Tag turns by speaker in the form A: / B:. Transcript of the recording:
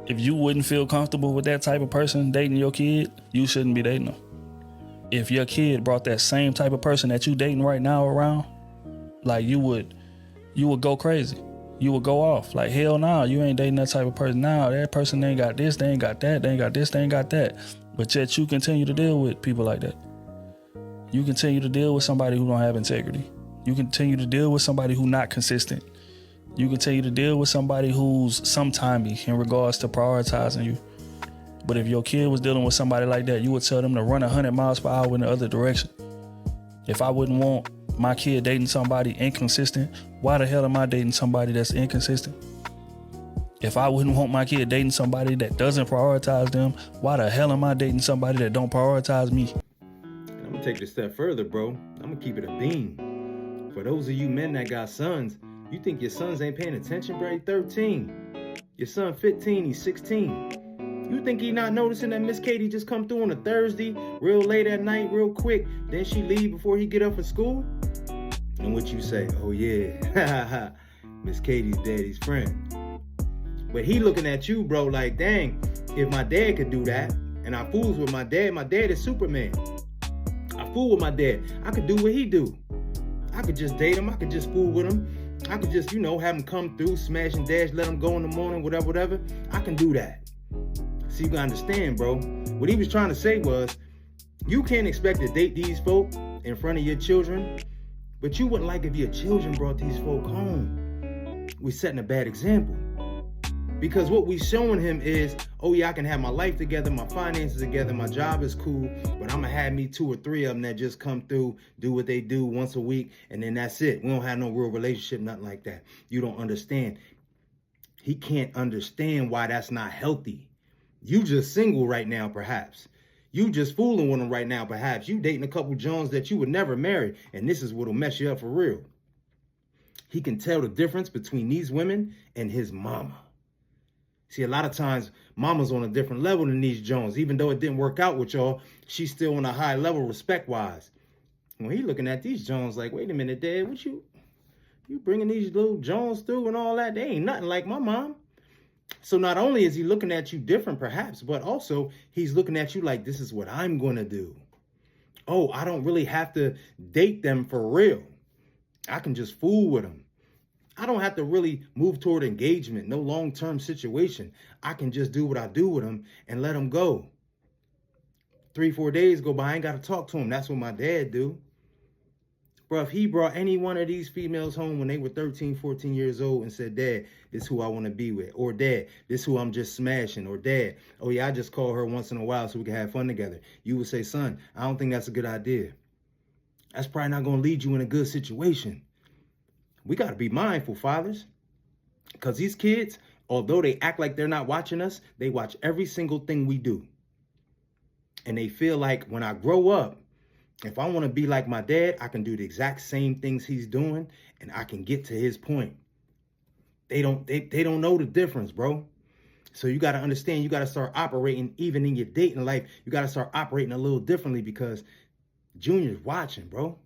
A: If you wouldn't feel comfortable with that type of person dating your kid, you shouldn't be dating them. If your kid brought that same type of person that you dating right now around, like you would go crazy. You would go off. Like, hell no, you ain't dating that type of person. Now that person ain't got this, they ain't got that, they ain't got this, they ain't got that. But yet you continue to deal with people like that. You continue to deal with somebody who don't have integrity. You continue to deal with somebody who not consistent. You continue to deal with somebody who's sometimey in regards to prioritizing you. But if your kid was dealing with somebody like that, you would tell them to run 100 miles per hour in the other direction. If I wouldn't want my kid dating somebody inconsistent, why the hell am I dating somebody that's inconsistent? If I wouldn't want my kid dating somebody that doesn't prioritize them, why the hell am I dating somebody that don't prioritize me?
B: And I'm gonna take it a step further, bro. I'm gonna keep it a beam. For those of you men that got sons, you think your sons ain't paying attention, bro? He 13. Your son 15, he's 16. You think he not noticing that Miss Katie just come through on a Thursday, real late at night, real quick, then she leave before he get up for school? And what you say? Oh yeah, Miss Katie's daddy's friend. But he looking at you, bro, like, dang, if my dad could do that, and I fools with my dad is Superman. I fool with my dad. I could do what he do. I could just date him. I could just fool with him. I could just, have him come through, smash and dash, let him go in the morning, whatever. I can do that. See, you gotta understand, bro. What he was trying to say was, you can't expect to date these folk in front of your children, but you wouldn't like if your children brought these folk home. We're setting a bad example. Because what we showing him is, oh yeah, I can have my life together, my finances together, my job is cool, but I'm gonna have me 2 or 3 of them that just come through, do what they do once a week, and then that's it. We don't have no real relationship, nothing like that. You don't understand. He can't understand why that's not healthy. You just single right now, perhaps. You just fooling with him right now, perhaps. You dating a couple Jones that you would never marry, and this is what'll mess you up for real. He can tell the difference between these women and his mama. See, a lot of times, mama's on a different level than these Jones. Even though it didn't work out with y'all, she's still on a high level respect-wise. When he looking at these Jones like, wait a minute, Dad, what you bringing these little Jones through and all that? They ain't nothing like my mom. So not only is he looking at you different, perhaps, but also he's looking at you like, this is what I'm going to do. Oh, I don't really have to date them for real. I can just fool with them. I don't have to really move toward engagement, no long-term situation. I can just do what I do with them and let them go. 3-4 days go by, I ain't got to talk to him. That's what my dad do. Bro, if he brought any one of these females home when they were 13, 14 years old and said, Dad, this is who I want to be with. Or Dad, this is who I'm just smashing. Or Dad, oh yeah, I just call her once in a while so we can have fun together. You would say, son, I don't think that's a good idea. That's probably not going to lead you in a good situation. We got to be mindful, fathers, because these kids, although they act like they're not watching us, they watch every single thing we do. And they feel like when I grow up, if I want to be like my dad, I can do the exact same things he's doing and I can get to his point. They don't know the difference, bro. So you got to understand, you got to start operating even in your dating life. You got to start operating a little differently because Junior's watching, bro.